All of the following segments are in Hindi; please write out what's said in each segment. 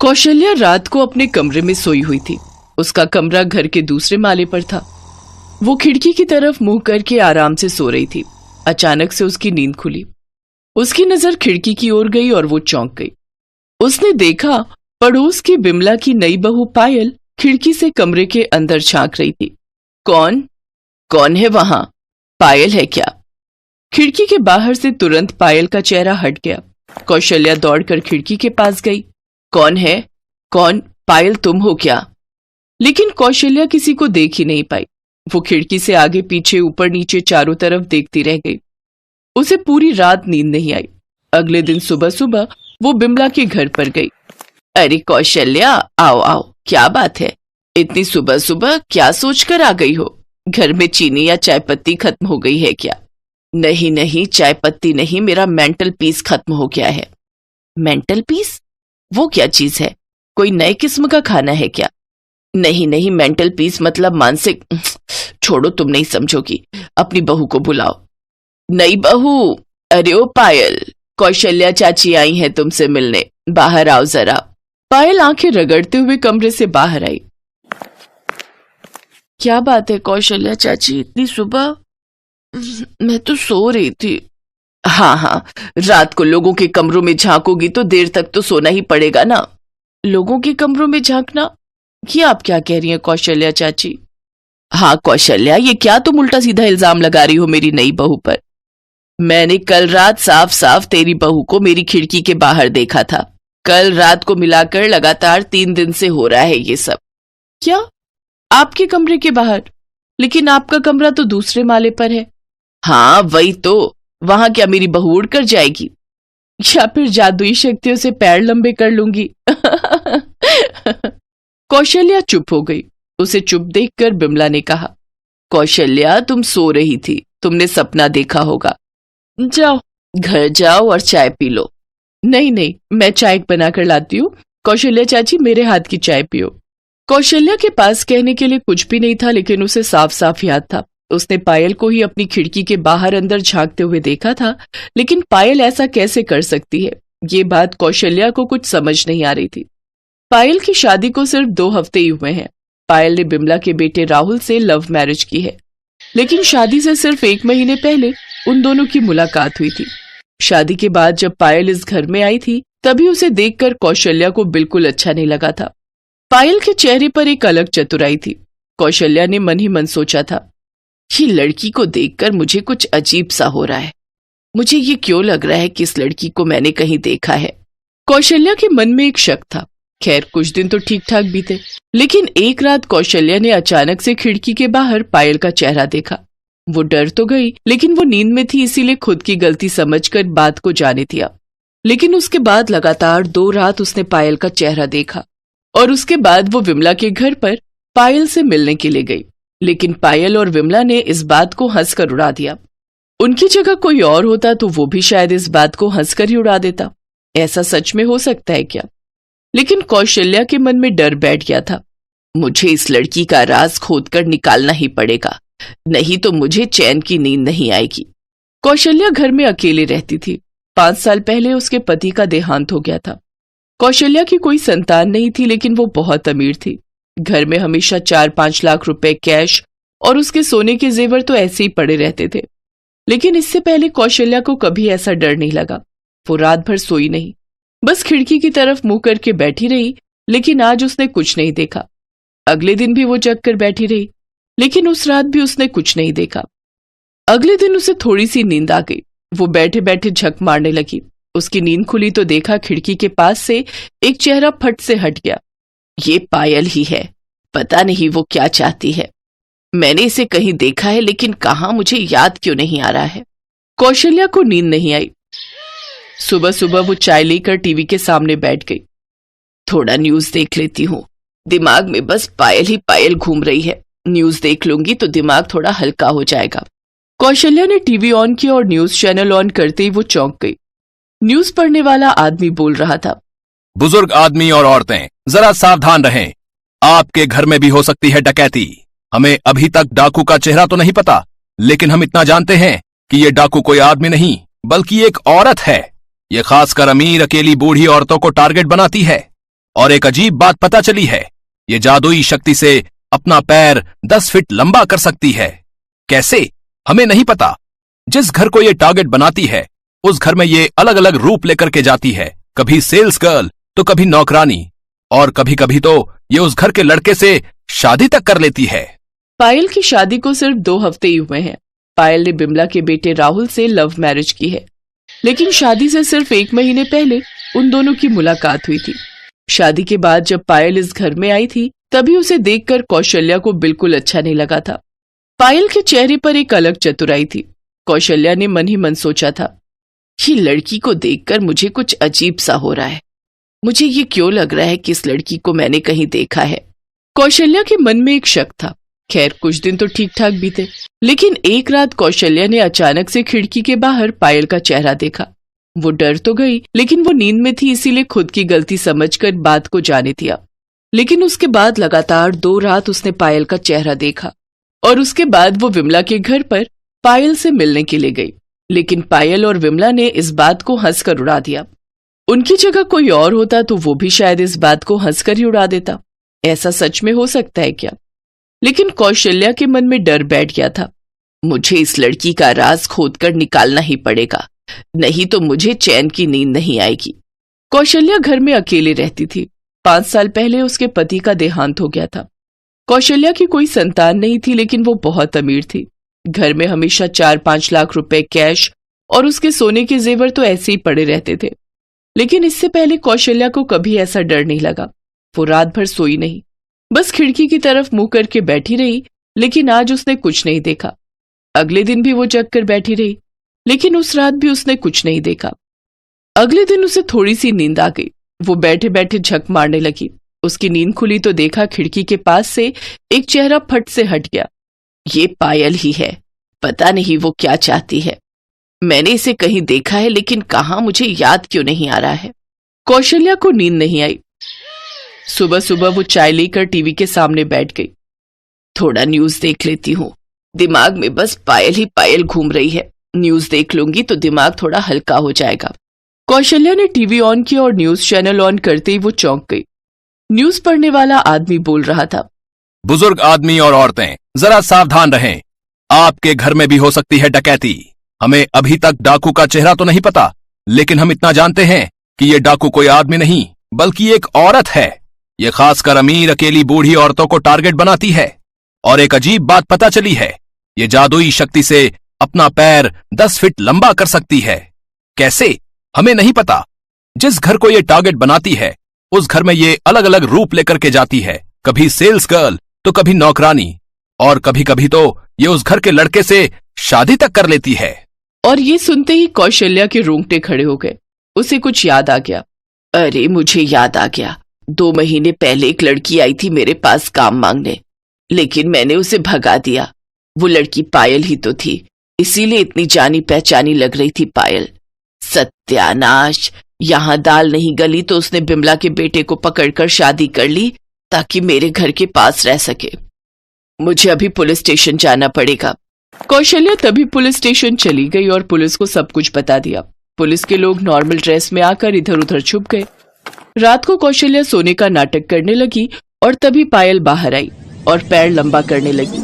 कौशल्या रात को अपने कमरे में सोई हुई थी। उसका कमरा घर के दूसरे माले पर था। वो खिड़की की तरफ मुंह करके आराम से सो रही थी। अचानक से उसकी नींद खुली। उसकी नजर खिड़की की ओर गई और वो चौंक गई। उसने देखा पड़ोस की बिमला की नई बहू पायल खिड़की से कमरे के अंदर झांक रही थी। कौन है वहां? पायल है क्या? खिड़की के बाहर से तुरंत पायल का चेहरा हट गया। कौशल्या दौड़कर खिड़की के पास गई। कौन है? कौन? पायल तुम हो क्या? लेकिन कौशल्या किसी को देख ही नहीं पाई। वो खिड़की से आगे पीछे ऊपर नीचे चारों तरफ देखती रह गई। उसे पूरी रात नींद नहीं आई। अगले दिन सुबह सुबह वो बिमला के घर पर गई। अरे कौशल्या, आओ आओ, क्या बात है? इतनी सुबह सुबह क्या सोचकर आ गई हो? घर में चीनी या चाय पत्ती खत्म हो गई है क्या? नहीं नहीं, चाय पत्ती नहीं, मेरा मेंटल पीस खत्म हो गया है। Mental peace? वो क्या चीज है? कोई नए किस्म का खाना है क्या? नहीं नहीं, मेंटल पीस मतलब मानसिक। छोड़ो, तुम नहीं समझोगी। अपनी बहू को बुलाओ। नई बहू? अरे ओ पायल, कौशल्या चाची आई हैं तुमसे मिलने, बाहर आओ जरा। पायल आंखें रगड़ते हुए कमरे से बाहर आई। क्या बात है कौशल्या चाची, इतनी सुबह? मैं तो सो रही थी। हाँ, रात को लोगों के कमरों में झांकोगी तो देर तक तो सोना ही पड़ेगा ना। लोगों के कमरों में झांकना? ये आप क्या कह रही हैं कौशल्या चाची? हाँ कौशल्या, ये क्या तुम उल्टा सीधा इल्जाम लगा रही हो मेरी नई बहू पर? मैंने कल रात साफ साफ तेरी बहू को मेरी खिड़की के बाहर देखा था। कल रात को मिलाकर लगातार 3 दिन से हो रहा है ये सब। क्या? आपके कमरे के बाहर? लेकिन आपका कमरा तो दूसरे माले पर है। हाँ वही तो, वहां क्या मेरी बहू उड़ कर जाएगी? या फिर जादुई शक्तियों से पैर लंबे कर लूंगी। कौशल्या चुप हो गई। उसे चुप देखकर बिमला ने कहा, कौशल्या तुम सो रही थी, तुमने सपना देखा होगा। जाओ घर जाओ और चाय पी लो। नहीं नहीं, मैं चाय बनाकर लाती हूँ। कौशल्या चाची, मेरे हाथ की चाय पियो। कौशल्या के पास कहने के लिए कुछ भी नहीं था, लेकिन उसे साफ साफ याद था। उसने पायल को ही अपनी खिड़की के बाहर अंदर झांकते हुए देखा था। लेकिन पायल ऐसा कैसे कर सकती है? ये बात कौशल्या को कुछ समझ नहीं आ रही थी। पायल की शादी को सिर्फ 2 हफ्ते ही हुए हैं। पायल ने बिमला के बेटे राहुल से लव मैरिज की है, लेकिन शादी से सिर्फ 1 महीने पहले उन दोनों की मुलाकात हुई थी। शादी के बाद जब पायल इस घर में आई थी, तभी उसे देखकर कौशल्या को बिल्कुल अच्छा नहीं लगा था। पायल के चेहरे पर एक अलग चतुराई थी। कौशल्या ने मन ही मन सोचा था, ये लड़की को देखकर मुझे कुछ अजीब सा हो रहा है। मुझे ये क्यों लग रहा है कि इस लड़की को मैंने कहीं देखा है। कौशल्या के मन में एक शक था। खैर कुछ दिन तो ठीक ठाक बीते, लेकिन एक रात कौशल्या ने अचानक से खिड़की के बाहर पायल का चेहरा देखा। वो डर तो गई, लेकिन वो नींद में थी, इसीलिए खुद की गलती समझकर बात को जाने दिया। लेकिन उसके बाद लगातार 2 रात उसने पायल का चेहरा देखा, और उसके बाद वो विमला के घर पर पायल से मिलने के लिए गई। लेकिन पायल और विमला ने इस बात को हंसकर उड़ा दिया। उनकी जगह कोई और होता तो वो भी शायद इस बात को हंसकर ही उड़ा देता। ऐसा सच में हो सकता है क्या? लेकिन कौशल्या के मन में डर बैठ गया था। मुझे इस लड़की का राज खोदकर निकालना ही पड़ेगा, नहीं तो मुझे चैन की नींद नहीं आएगी। कौशल्या घर में अकेले रहती थी। 5 साल पहले उसके पति का देहांत हो गया था। कौशल्या की कोई संतान नहीं थी, लेकिन वो बहुत अमीर थी। घर में हमेशा 4-5 लाख रुपए कैश और उसके सोने के जेवर तो ऐसे ही पड़े रहते थे। लेकिन इससे पहले कौशल्या को कभी ऐसा डर नहीं लगा। वो रात भर सोई नहीं, बस खिड़की की तरफ मुंह करके बैठी रही। लेकिन आज उसने कुछ नहीं देखा। अगले दिन भी वो जग कर बैठी रही, लेकिन उस रात भी उसने कुछ नहीं देखा। अगले दिन उसे थोड़ी सी नींद आ गई। वो बैठे बैठे झक मारने लगी। उसकी नींद खुली तो देखा खिड़की के पास से एक चेहरा फट से हट गया। ये पायल ही है। पता नहीं वो क्या चाहती है। मैंने इसे कहीं देखा है, लेकिन कहाँ, मुझे याद क्यों नहीं आ रहा है। कौशल्या को नींद नहीं आई। सुबह सुबह वो चाय लेकर टीवी के सामने बैठ गई। थोड़ा न्यूज देख लेती हूँ। दिमाग में बस पायल ही पायल घूम रही है। न्यूज देख लूंगी तो दिमाग थोड़ा हल्का हो जाएगा। कौशल्या ने टीवी ऑन किया और न्यूज चैनल ऑन करते ही वो चौंक गई। न्यूज पढ़ने वाला आदमी बोल रहा था, बुजुर्ग आदमी और औरतें जरा सावधान रहें, आपके घर में भी हो सकती है डकैती। हमें अभी तक डाकू का चेहरा तो नहीं पता, लेकिन हम इतना जानते हैं कि ये डाकू कोई आदमी नहीं बल्कि एक औरत है। ये खासकर अमीर अकेली बूढ़ी औरतों को टारगेट बनाती है। और एक अजीब बात पता चली है, ये जादुई शक्ति से अपना पैर 10 फीट लंबा कर सकती है। कैसे, हमें नहीं पता। जिस घर को ये टारगेट बनाती है, उस घर में ये अलग अलग रूप लेकर के जाती है। कभी सेल्स गर्ल, तो कभी नौकरानी, और कभी कभी तो ये उस घर के लड़के से शादी तक कर लेती है। पायल की शादी को सिर्फ 2 हफ्ते ही हुए हैं। पायल ने बिमला के बेटे राहुल से लव मैरिज की है, लेकिन शादी से सिर्फ 1 महीने पहले उन दोनों की मुलाकात हुई थी। शादी के बाद जब पायल इस घर में आई थी, तभी उसे देखकर कौशल्या को बिल्कुल अच्छा नहीं लगा था। पायल के चेहरे पर एक अलग चतुराई थी। कौशल्या ने मन ही मन सोचा था, ये लड़की को देखकर मुझे कुछ अजीब सा हो रहा है। मुझे ये क्यों लग रहा है कि इस लड़की को मैंने कहीं देखा है। कौशल्या के मन में एक शक था। खैर, कुछ दिन तो ठीक ठाक बीते, लेकिन एक रात कौशल्या ने अचानक से खिड़की के बाहर पायल का चेहरा देखा। वो डर तो गई, लेकिन वो नींद में थी, इसीलिए खुद की गलती समझकर बात को जाने दिया। लेकिन उसके बाद लगातार 2 रात उसने पायल का चेहरा देखा, और उसके बाद वो विमला के घर पर पायल से मिलने के लिए गई। लेकिन पायल और विमला ने इस बात को हंसकर उड़ा दिया। उनकी जगह कोई और होता तो वो भी शायद इस बात को हंसकर ही उड़ा देता। ऐसा सच में हो सकता है क्या? लेकिन कौशल्या के मन में डर बैठ गया था। मुझे इस लड़की का राज खोदकर निकालना ही पड़ेगा, नहीं तो मुझे चैन की नींद नहीं आएगी। कौशल्या घर में अकेले रहती थी। 5 साल पहले उसके पति का देहांत हो गया था। कौशल्या की कोई संतान नहीं थी, लेकिन वो बहुत अमीर थी। घर में हमेशा 4-5 लाख रुपए कैश और उसके सोने के जेवर तो ऐसे ही पड़े रहते थे। लेकिन इससे पहले कौशल्या को कभी ऐसा डर नहीं लगा। वो रात भर सोई नहीं, बस खिड़की की तरफ मुंह करके बैठी रही, लेकिन आज उसने कुछ नहीं देखा। अगले दिन भी वो जग कर बैठी रही, लेकिन उस रात भी उसने कुछ नहीं देखा। अगले दिन उसे थोड़ी सी नींद आ गई। वो बैठे बैठे झक मारने लगी। उसकी नींद खुली तो देखा खिड़की के पास से एक चेहरा फट से हट गया। ये पायल ही है। पता नहीं वो क्या चाहती है। मैंने इसे कहीं देखा है, लेकिन कहाँ, मुझे याद क्यों नहीं आ रहा है। कौशल्या को नींद नहीं आई। सुबह सुबह वो चाय लेकर टीवी के सामने बैठ गई। थोड़ा न्यूज देख लेती हूँ। दिमाग में बस पायल ही पायल घूम रही है। न्यूज देख लूंगी तो दिमाग थोड़ा हल्का हो जाएगा। कौशल्या ने टीवी ऑन किया और न्यूज चैनल ऑन करते ही वो चौंक गई। न्यूज पढ़ने वाला आदमी बोल रहा था, बुजुर्ग आदमी और औरतें, जरा सावधान रहें। आपके घर में भी हो सकती है डकैती। हमें अभी तक डाकू का चेहरा तो नहीं पता, लेकिन हम इतना जानते हैं कि ये डाकू कोई आदमी नहीं, बल्कि एक औरत है। ये खासकर अमीर, अकेली, बूढ़ी औरतों को टारगेट बनाती है। और एक अजीब बात पता चली है, ये जादुई शक्ति से अपना पैर 10 फीट लंबा कर सकती है। कैसे, हमें नहीं पता। जिस घर को ये टारगेट बनाती है, उस घर में ये अलग अलग रूप लेकर के जाती है। कभी सेल्स गर्ल, तो कभी नौकरानी, और कभी कभी तो ये उस घर के लड़के से शादी तक कर लेती है। और ये सुनते ही कौशल्या के रोंगटे खड़े हो गए। उसे कुछ याद आ गया। अरे, मुझे याद आ गया। 2 महीने पहले एक लड़की आई थी मेरे पास काम मांगने, लेकिन मैंने उसे भगा दिया। वो लड़की पायल ही तो थी, इसीलिए इतनी जानी पहचानी लग रही थी पायल। सत्यानाश, यहाँ दाल नहीं गली तो उसने बिमला के बेटे को पकड़कर शादी कर ली ताकि मेरे घर के पास रह सके। मुझे अभी पुलिस स्टेशन जाना पड़ेगा। कौशल्या तभी पुलिस स्टेशन चली गई और पुलिस को सब कुछ बता दिया। पुलिस के लोग नॉर्मल ड्रेस में आकर इधर उधर छुप गए। रात को कौशल्या सोने का नाटक करने लगी और तभी पायल बाहर आई और पैर लंबा करने लगी।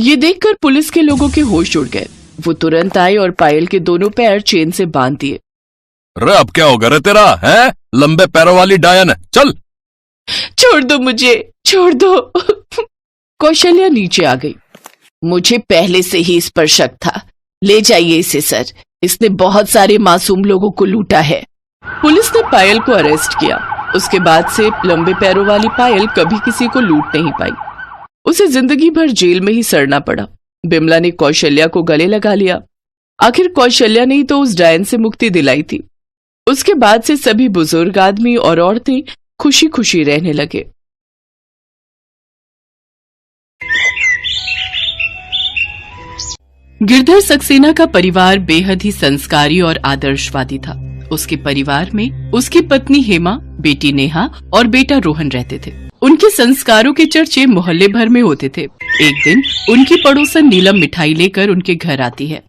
ये देखकर पुलिस के लोगों के होश उड़ गए। वो तुरंत आए और पायल के दोनों पैर चेन से बांध दिए। रे, अब क्या होगा रे तेरा, है लंबे पैरों वाली डायन, चल। छोड़ दो मुझे, छोड़ दो। कौशल्या नीचे आ गई। मुझे पहले से ही इस पर शक था। ले जाइए इसे सर, इसने बहुत सारे मासूम लोगों को लूटा है। पुलिस ने पायल को अरेस्ट किया। उसके बाद से लंबे पैरों वाली पायल कभी किसी को लूट नहीं पाई। उसे जिंदगी भर जेल में ही सड़ना पड़ा। बिमला ने कौशल्या को गले लगा लिया। आखिर कौशल्या ने ही तो उस डायन से मुक्ति दिलाई थी। उसके बाद से सभी बुजुर्ग आदमी और औरतें खुशी खुशी रहने लगे। गिरधर सक्सेना का परिवार बेहद ही संस्कारी और आदर्शवादी था। उसके परिवार में उसकी पत्नी हेमा, बेटी नेहा और बेटा रोहन रहते थे। उनके संस्कारों के चर्चे मोहल्ले भर में होते थे। एक दिन उनकी पड़ोसन नीलम मिठाई लेकर उनके घर आती है।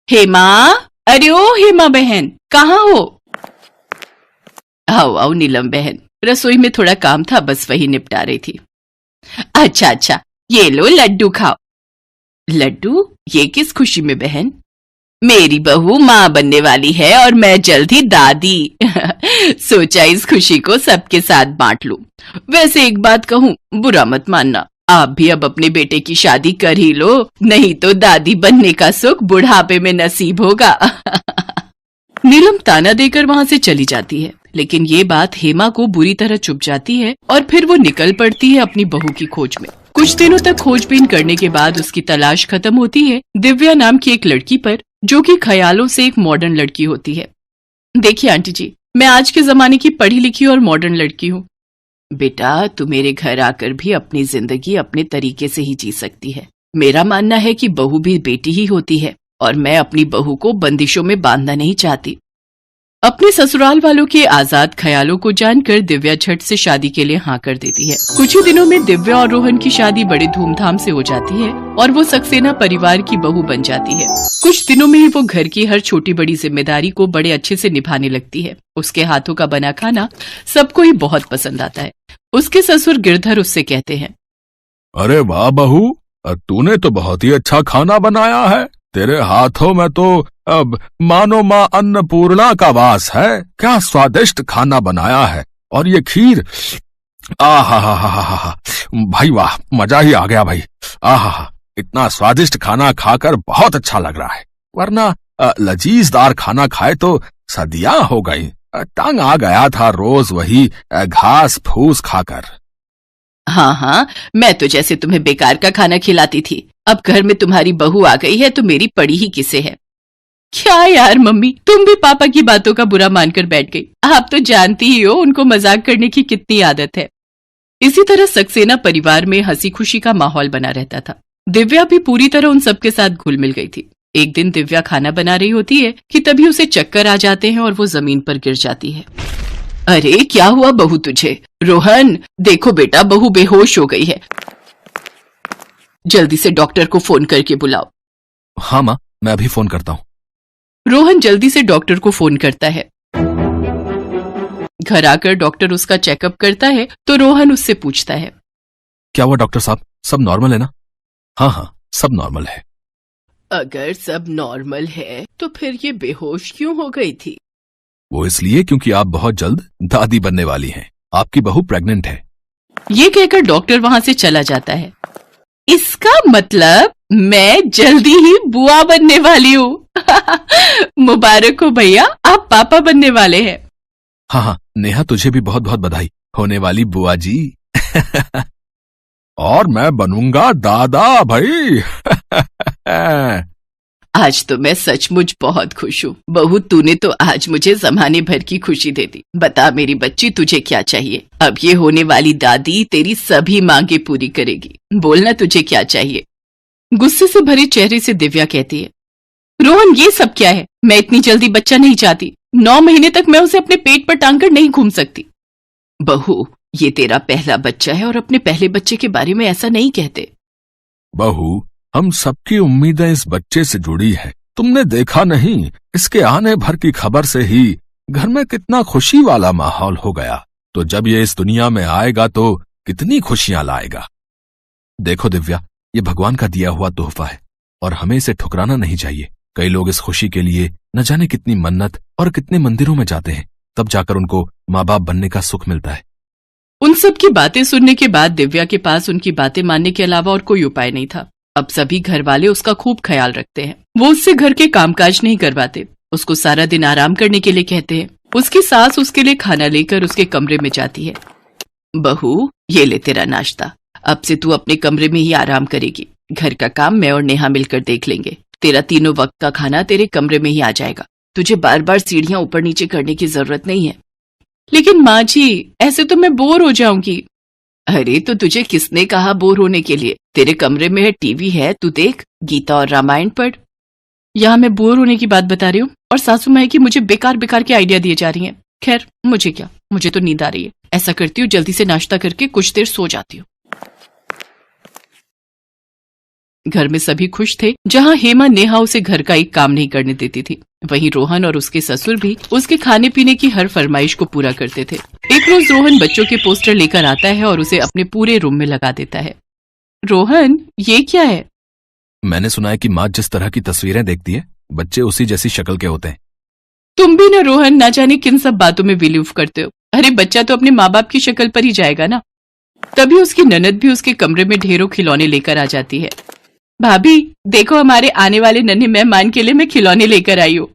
हेमा, अरे ओ हेमा बहन, कहाँ हो? आओ आओ नीलम बहन, रसोई में थोड़ा काम था, बस वही निपटा रही थी। अच्छा अच्छा, ये लो लड्डू खाओ। लड्डू? ये किस खुशी में बहन? मेरी बहू माँ बनने वाली है और मैं जल्द ही दादी। सोचा इस खुशी को सबके साथ बांट लूं। वैसे एक बात कहूं, बुरा मत मानना, आप भी अब अपने बेटे की शादी कर ही लो, नहीं तो दादी बनने का सुख बुढ़ापे में नसीब होगा। नीलम ताना देकर वहां से चली जाती है, लेकिन ये बात हेमा को बुरी तरह चुभ जाती है और फिर वो निकल पड़ती है अपनी बहू की खोज में। कुछ दिनों तक खोजबीन करने के बाद उसकी तलाश खत्म होती है दिव्या नाम की एक लड़की पर, जो कि ख्यालों से एक मॉडर्न लड़की होती है। देखिए आंटी जी, मैं आज के जमाने की पढ़ी लिखी और मॉडर्न लड़की हूँ। बेटा, तू मेरे घर आकर भी अपनी जिंदगी अपने तरीके से ही जी सकती है। मेरा मानना है कि बहू भी बेटी ही होती है और मैं अपनी बहू को बंदिशों में बांधना नहीं चाहती। अपने ससुराल वालों के आजाद ख्यालों को जानकर दिव्या झट से शादी के लिए हाँ कर देती है। कुछ ही दिनों में दिव्या और रोहन की शादी बड़े धूमधाम से हो जाती है और वो सक्सेना परिवार की बहू बन जाती है। कुछ दिनों में ही वो घर की हर छोटी बड़ी जिम्मेदारी को बड़े अच्छे से निभाने लगती है। उसके हाथों का बना खाना सबको ही बहुत पसंद आता है। उसके ससुर गिरधर उससे कहते हैं, अरे वाह बहू, तूने तो बहुत ही अच्छा खाना बनाया है। तेरे हाथों में तो अब मानो माँ अन्नपूर्णा का वास है। क्या स्वादिष्ट खाना बनाया है। और ये खीर, आहा, भाई वाह, मजा ही आ गया भाई। आहा, इतना स्वादिष्ट खाना खाकर बहुत अच्छा लग रहा है, वरना लजीजदार खाना खाए तो सदियां हो गई। तंग आ गया था रोज वही घास फूस खाकर। हाँ, मैं तो जैसे तुम्हें बेकार का खाना खिलाती थी, अब घर में तुम्हारी बहू आ गई है तो मेरी पड़ी ही किसे है। क्या यार मम्मी, तुम भी पापा की बातों का बुरा मानकर बैठ गई। आप तो जानती ही हो उनको मजाक करने की कितनी आदत है। इसी तरह सक्सेना परिवार में हंसी खुशी का माहौल बना रहता था। दिव्या भी पूरी तरह उन सबके साथ घुल मिल गई थी। एक दिन दिव्या खाना बना रही होती है कि तभी उसे चक्कर आ जाते हैं और वो जमीन पर गिर जाती है। अरे क्या हुआ बहू तुझे? रोहन, देखो बेटा, बहू बेहोश हो गई है, जल्दी से डॉक्टर को फोन करके बुलाओ। हाँ माँ, मैं अभी फोन करता हूँ। रोहन जल्दी से डॉक्टर को फोन करता है। घर आकर डॉक्टर उसका चेकअप करता है तो रोहन उससे पूछता है, क्या हुआ डॉक्टर साहब, सब नॉर्मल है ना? हाँ, सब नॉर्मल है। अगर सब नॉर्मल है तो फिर ये बेहोश क्यों हो गई थी? वो इसलिए क्योंकि आप बहुत जल्द दादी बनने वाली हैं। आपकी बहू प्रेग्नेंट है। ये कहकर डॉक्टर वहां से चला जाता है। इसका मतलब मैं जल्दी ही बुआ बनने वाली हूँ। मुबारक हो भैया, आप पापा बनने वाले हैं। हाँ, नेहा तुझे भी बहुत बहुत बधाई होने वाली बुआ जी। और मैं बनूंगा दादा भाई। आज तो मैं सचमुच बहुत खुश हूँ। बहू, तूने तो आज मुझे जमाने भर की खुशी दे दी। बता मेरी बच्ची, तुझे क्या चाहिए? अब ये होने वाली दादी तेरी सभी मांगे पूरी करेगी। बोलना तुझे क्या चाहिए? गुस्से से भरे चेहरे से दिव्या कहती है, रोहन ये सब क्या है? मैं इतनी जल्दी बच्चा नहीं चाहती। 9 महीने तक मैं उसे अपने पेट पर टांग कर नहीं घूम सकती। बहू, ये तेरा पहला बच्चा है और अपने पहले बच्चे के बारे में ऐसा नहीं कहते। बहू, हम सबकी उम्मीदें इस बच्चे से जुड़ी है। तुमने देखा नहीं, इसके आने भर की खबर से ही घर में कितना खुशी वाला माहौल हो गया। तो जब ये इस दुनिया में आएगा तो कितनी खुशियां लाएगा। देखो दिव्या, ये भगवान का दिया हुआ तोहफा है और हमें इसे ठुकराना नहीं चाहिए। कई लोग इस खुशी के लिए न जाने कितनी मन्नत और कितने मंदिरों में जाते हैं, तब जाकर उनको माँ बाप बनने का सुख मिलता है। उन सब की बातें सुनने के बाद दिव्या के पास उनकी बातें मानने के अलावा और कोई उपाय नहीं था। अब सभी घर वाले उसका खूब ख्याल रखते हैं। वो उससे घर के कामकाज नहीं करवाते, उसको सारा दिन आराम करने के लिए कहते हैं। उसकी सास उसके लिए खाना लेकर उसके कमरे में जाती है। बहू, ये ले तेरा नाश्ता। अब से तू अपने कमरे में ही आराम करेगी। घर का काम मैं और नेहा मिलकर देख लेंगे। तेरा तीनों वक्त का खाना तेरे कमरे में ही आ जाएगा। तुझे बार बार सीढ़ियां ऊपर नीचे करने की जरूरत नहीं है। लेकिन माँ जी, ऐसे तो मैं बोर हो जाऊंगी। अरे तो तुझे किसने कहा बोर होने के लिए? तेरे कमरे में है टीवी है, तू देख, गीता और रामायण पढ़। यहाँ मैं बोर होने की बात बता रही हूँ और सासू माँ की मुझे बेकार बेकार के आइडिया दिए जा रही हैं। खैर, मुझे क्या, मुझे तो नींद आ रही है। ऐसा करती हूँ, जल्दी से नाश्ता करके कुछ देर सो जाती हूँ। घर में सभी खुश थे। जहाँ हेमा नेहा उसे घर का एक काम नहीं करने देती थी, वहीं रोहन और उसके ससुर भी उसके खाने पीने की हर फरमाइश को पूरा करते थे। एक एक रोज रोहन बच्चों के पोस्टर लेकर आता है और उसे अपने पूरे रूम में लगा देता है। रोहन, ये क्या है? मैंने सुना है कि माँ जिस तरह की तस्वीरें देखती है बच्चे उसी जैसी शक्ल के होते हैं। तुम भी ना रोहन, ना जाने किन सब बातों में बिलीव करते हो। अरे बच्चा तो अपने माँ बाप की शक्ल पर ही जाएगा ना। तभी उसकी ननद भी उसके कमरे में ढेरों खिलौने लेकर आ जाती है। भाभी देखो, हमारे आने वाले नन्हे मेहमान के लिए मैं खिलौने लेकर आई हूँ।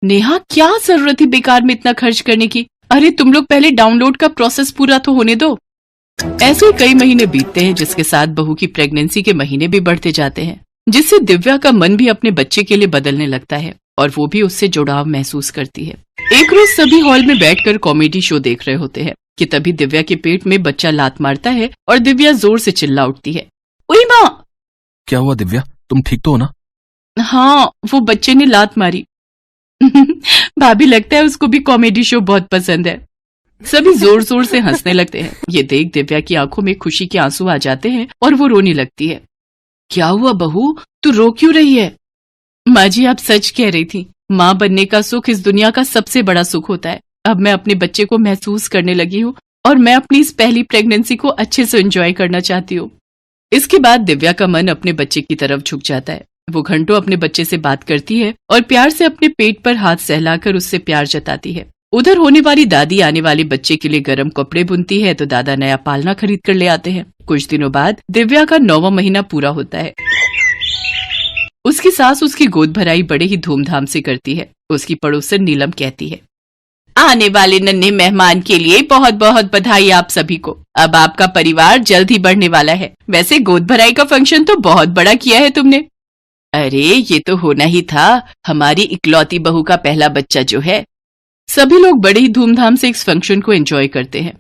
नेहा, क्या जरूरत थी बेकार में इतना खर्च करने की? अरे तुम लोग पहले डाउनलोड का प्रोसेस पूरा तो होने दो। ऐसे कई महीने बीतते हैं, जिसके साथ बहू की प्रेगनेंसी के महीने भी बढ़ते जाते हैं, जिससे दिव्या का मन भी अपने बच्चे के लिए बदलने लगता है और वो भी उससे जुड़ाव महसूस करती है। एक रोज सभी हॉल में बैठकर कॉमेडी शो देख रहे होते हैं कि तभी दिव्या के पेट में बच्चा लात मारता है और दिव्या जोर से चिल्ला उठती है, उई माँ! क्या हुआ दिव्या, तुम ठीक तो हो ना? हाँ, वो बच्चे ने लात मारी। भाभी, लगता है उसको भी कॉमेडी शो बहुत पसंद है। सभी जोर जोर से हंसने लगते हैं। ये देख दिव्या की आंखों में खुशी के आंसू आ जाते हैं और वो रोने लगती है। क्या हुआ बहू, तू रो क्यों रही है? माँ जी, आप सच कह रही थी। माँ बनने का सुख इस दुनिया का सबसे बड़ा सुख होता है। अब मैं अपने बच्चे को महसूस करने लगी हूँ और मैं अपनी इस पहली प्रेगनेंसी को अच्छे से एंजॉय करना चाहती हूँ। इसके बाद दिव्या का मन अपने बच्चे की तरफ झुक जाता है। वो घंटों अपने बच्चे से बात करती है और प्यार से अपने पेट पर हाथ सहलाकर उससे प्यार जताती है। उधर होने वाली दादी आने वाले बच्चे के लिए गर्म कपड़े बुनती है तो दादा नया पालना खरीद कर ले आते हैं। कुछ दिनों बाद दिव्या का 9वां महीना पूरा होता है। उसकी सास उसकी गोद भराई बड़े ही धूमधाम से करती है। उसकी पड़ोसन नीलम कहती है, आने वाले नन्हे मेहमान के लिए बहुत बहुत बधाई आप सभी को। अब आपका परिवार जल्द ही बढ़ने वाला है। वैसे गोद भराई का फंक्शन तो बहुत बड़ा किया है तुमने। अरे ये तो होना ही था, हमारी इकलौती बहू का पहला बच्चा जो है। सभी लोग बड़े ही धूमधाम से इस फंक्शन को एंजॉय करते हैं।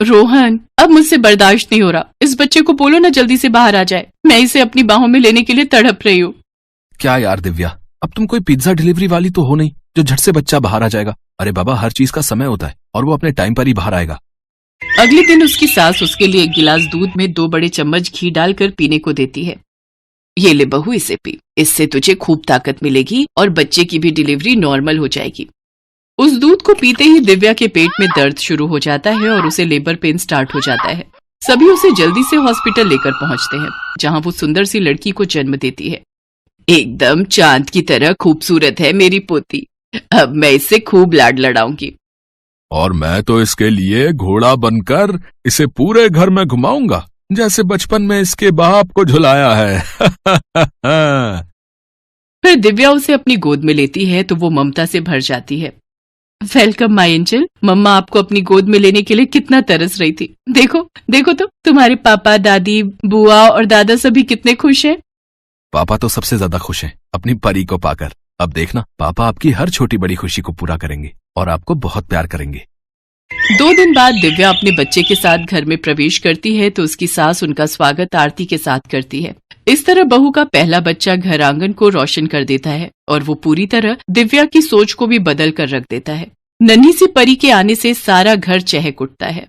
रोहन, अब मुझसे बर्दाश्त नहीं हो रहा। इस बच्चे को बोलो ना जल्दी से बाहर आ जाए। मैं इसे अपनी बाहों में लेने के लिए तड़प रही हूँ। क्या यार दिव्या, अब तुम कोई पिज्जा डिलीवरी वाली तो हो नहीं जो झट से बच्चा बाहर आ जाएगा। अरे बाबा, हर चीज का समय होता है और वो अपने टाइम पर ही बाहर आएगा। अगले दिन उसकी सास उसके लिए 1 गिलास दूध में 2 बड़े चम्मच घी डालकर पीने को देती है। ये ले बहू, इसे पी। इससे तुझे खूब ताकत मिलेगी और बच्चे की भी डिलीवरी नॉर्मल हो जाएगी। उस दूध को पीते ही दिव्या के पेट में दर्द शुरू हो जाता है और उसे लेबर पेन स्टार्ट हो जाता है। सभी उसे जल्दी से हॉस्पिटल लेकर पहुंचते हैं, जहां वो सुंदर सी लड़की को जन्म देती है। एकदम चांद की तरह खूबसूरत है मेरी पोती। अब मैं इससे खूब लाड लड़ाऊंगी। और मैं तो इसके लिए घोड़ा बनकर इसे पूरे घर में घुमाऊंगा, जैसे बचपन में इसके बाप को झुलाया है। फिर दिव्या उसे अपनी गोद में लेती है तो वो ममता से भर जाती है। Welcome my angel. मम्मा आपको अपनी गोद में लेने के लिए कितना तरस रही थी। देखो देखो तो तुम्हारे पापा, दादी, बुआ और दादा सभी कितने खुश हैं। पापा तो सबसे ज्यादा खुश हैं अपनी परी को पाकर। अब देखना, पापा आपकी हर छोटी बड़ी खुशी को पूरा करेंगे और आपको बहुत प्यार करेंगे। 2 दिन बाद दिव्या अपने बच्चे के साथ घर में प्रवेश करती है तो उसकी सास उनका स्वागत आरती के साथ करती है। इस तरह बहू का पहला बच्चा घर आंगन को रोशन कर देता है और वो पूरी तरह दिव्या की सोच को भी बदल कर रख देता है। नन्ही सी परी के आने से सारा घर चहक उठता है।